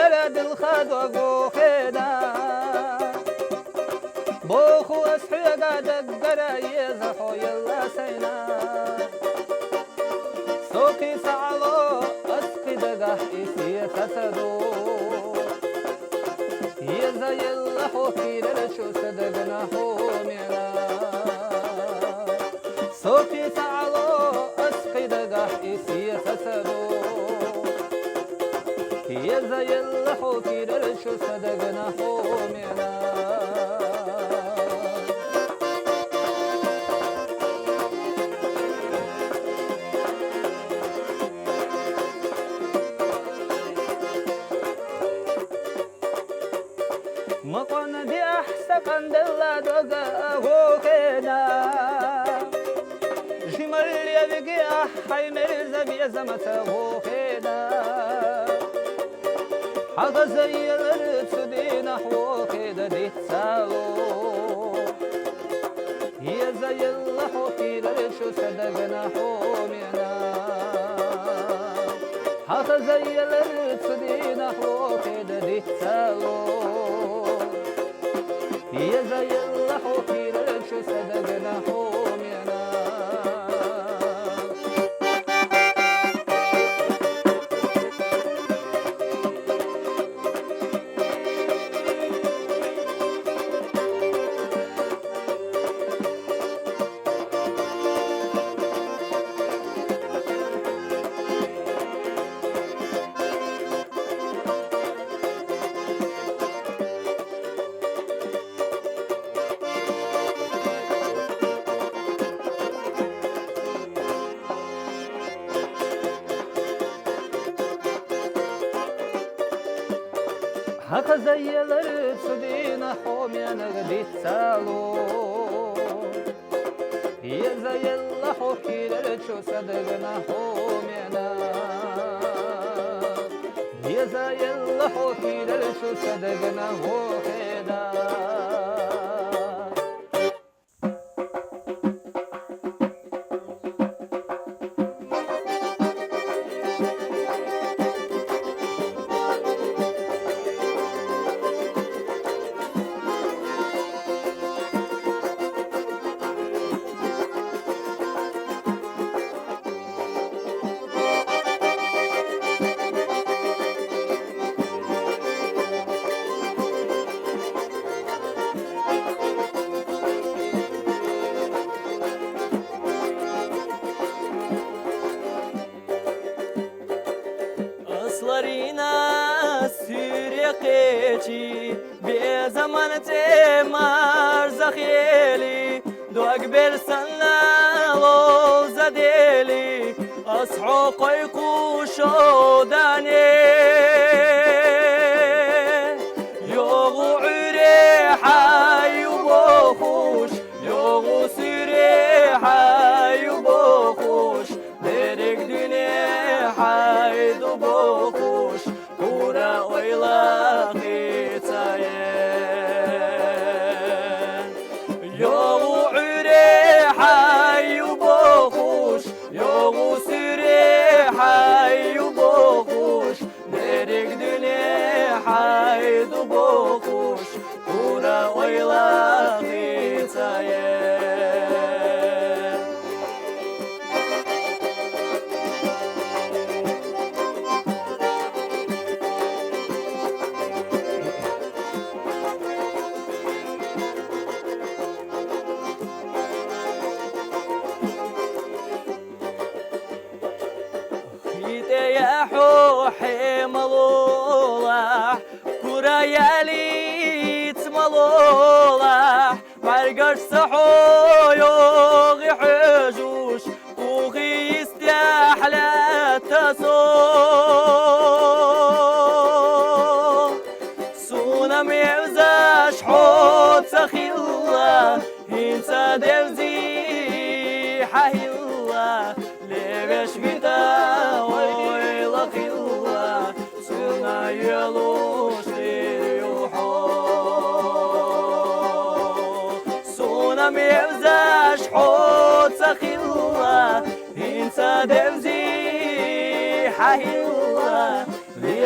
برد الخد وقوخنا بوخو أسحيقا دقرا يزحو يلا سينا سوكي سعلو أسقي دقح إسي خسدو يزا يلا حوكي لرشو صدقنا حومينا سوكي سعلو أسقي دقح إسي خسدو يزا يلا حوكي لرشو صدقنا حومينا مقن دي أحسقن دلا دوغا غوخينا جمال يبقي أحي مرزا بيزمت غوخينا حق زي الرسدين حوخيدا دي تسالو هي زي اللحوكي لرشو صدقنا حومينا حق زي الرسدين حوخيدا دي تسالو يا زي اللحوكي لرشو صدقنا حومينا حق زي الرسدين حومينا قديت سالو يا زي اللحوكي لرشو صدقنا حومينا يا زي اللحوكي لرشو صدقنا وخيدا أصلرينا سيريقيتي بزمن تمر زخيلي دوق برسلنا لو زديلي أصحو قيقو شوداني يوغو عريحة يبوخوش يوغو سيريحة يبوخوش درك دنيا حيد بوخوش كورا ويلا خيتاين يوغو عريحة يبوخوش يوغو سيريحة يبوخوش درك دنيا حيد بوخوش كورا ويلا خيتاين يا حوحي ملولاح كورا ياليت ملولاح مرقش صحو يوغي حجوش كوغي يستحلى تسو سونا ميوزاش حوت سخيلا هنسا دفزي حهيلا ليش بيتا ويلا خيلا سونا يلوش ليوحو سونا ميوزاش حوت سخيلا هنسا دفزي حهيلا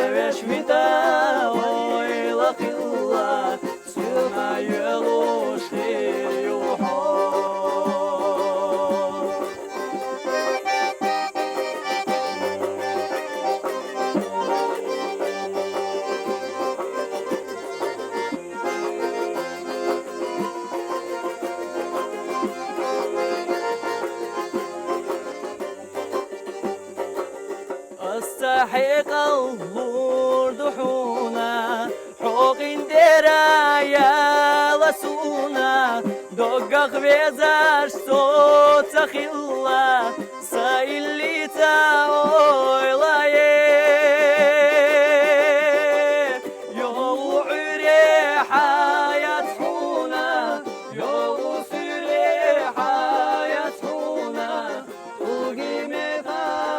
левеш мита, ой, лахилла, сына елуши юхо. استحق اللورد حونا حوق درايا لسونا دقق بيزاش صوت خلا سايلي تاوي لايه يو عريحة يتحونا يو سريحة يتحونا وقيمتها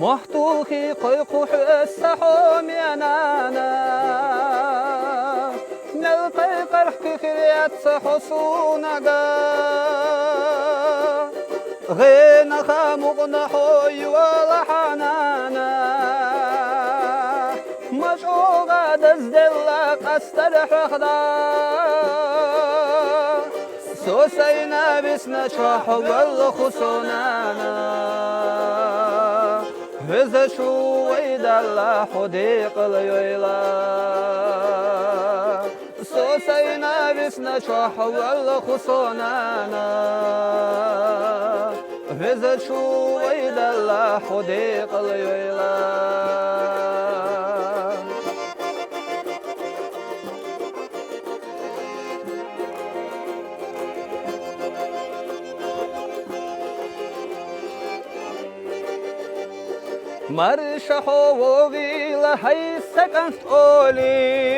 محتوخي قيقح السحوم ينانا نلقي قرح كخريات حصونغا غينا خامقنا حوي ولحنانا مشعوغا دزدلا قستر حخدا سوسينا بسنا شحوغ الخصونانا هذا شو ويد الله حديق اليلا سوسينا بسنا شحو الخصونانا هذا شو ويد الله حديق اليلا مرشحو وغيل هاي سكنت أولي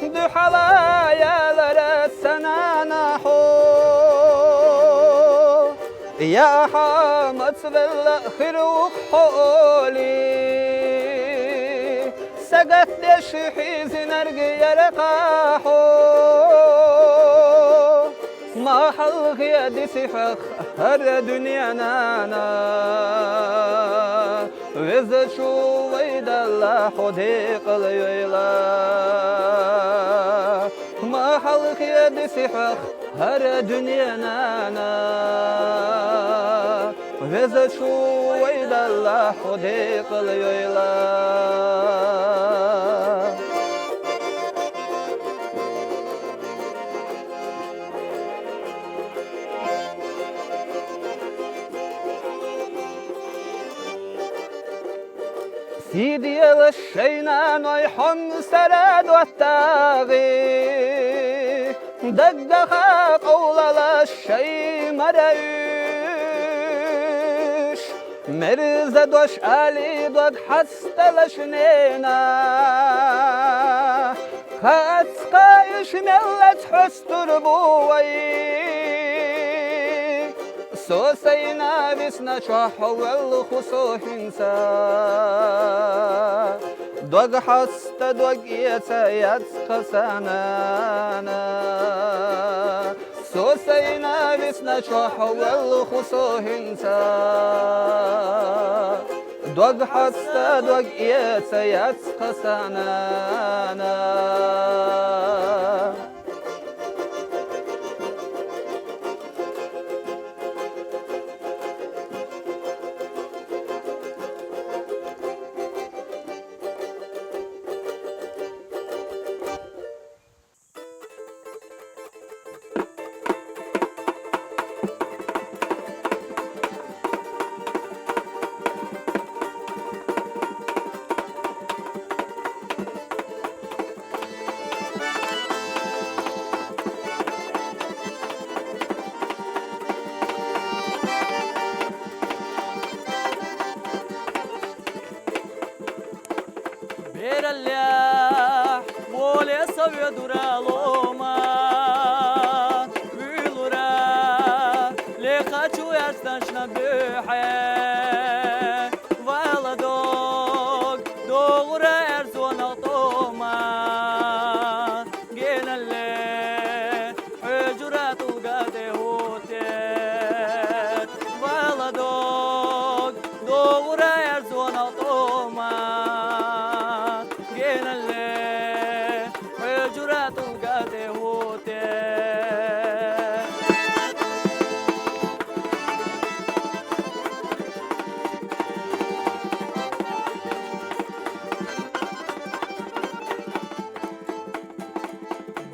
دو حلايا لرسنا حو يا حامد بالأخر وحولي سقت دشحي زنرق يرقاحو ما حلق يدي سحق هر دنيا نانا وإذا شو ويد الله حديق اليلا ما حلق يدي سحق هر دنيا نانا وإذا شو ويد الله حديق اليلا سيدي الشينان ويحم سرد والتاغي دقها قول للشي مريش مرزد وش آلي دق حست لشنينا خاتقايش ملت حستر بوي سوسينا بسنا شحو الخصوحنسا دوغ حست دوغ يتسيتسق سنانا سوسينا بسنا شحو الخصوحنسا دوغ حست دوغ يتسيتسق سنانا إير الليح بولي صبي درالوما بيلورا لخاتشو يستنشنا بيحي والا دوغ دوغرا يرزونا طوما جينا اللي حجرات وقاده هوتيت والا دوغ دوغرا يرزونا طوما جينا اللي حجرات وقاده هوتيت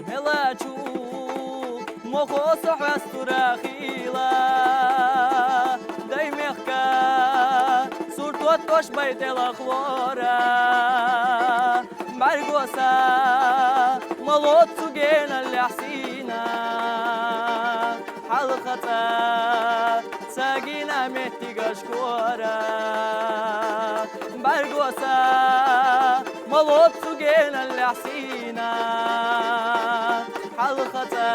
ملاچو مخو صحوستورا خيلا دايمخكا صورتو توش بيت الأخوارا مرقوسا ملوت سجينا اللي حسينا حلقتا ساقينا مهتيقا شكورا مرقوسا ملوت سجينا اللي حسينا حلقتا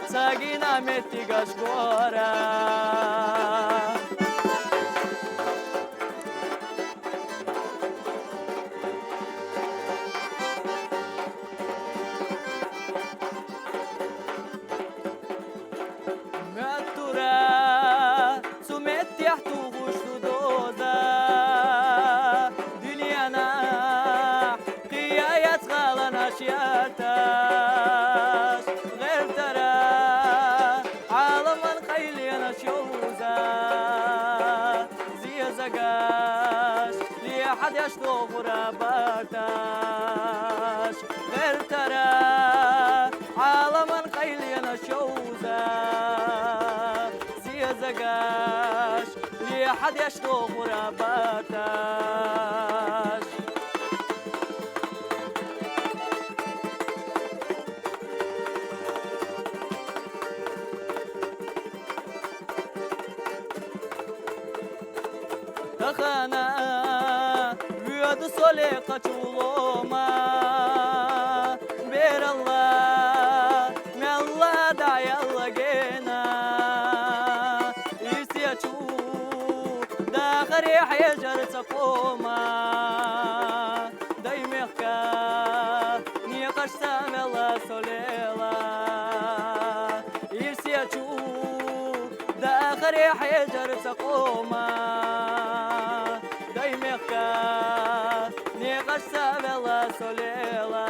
ساقينا مهتيقا شكورا غير ترى عالم الخيل ينشوزا زي زقاش لي حد يشطف رباتاش غير ترى عالم الخيل ينشوزا زي زقاش لي حد يشطف رباتاش تخانا بيد صليقة ولوما بير الله من الله دعي الله جينا يسيتشو داخل يحجر تقوما دايمخكا نيقش ساملا سوليلا يسيتشو داخل يحجر تقوما دايمخكا نيقش ساملا سوليلا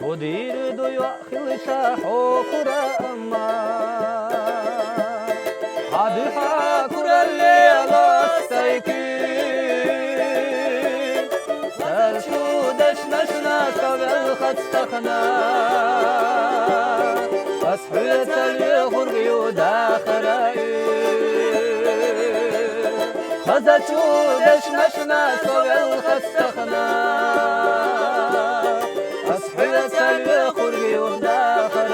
ودير دو يأخذ شاحوكر أما حد حاكر الليل السيكين سرشو دشنشنا قبل خستخنا أسحيت اليغربي وداخرائي خزتشو دشنشنا قبل خستخنا أسحيت اليغربي وداخرائي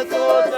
صوت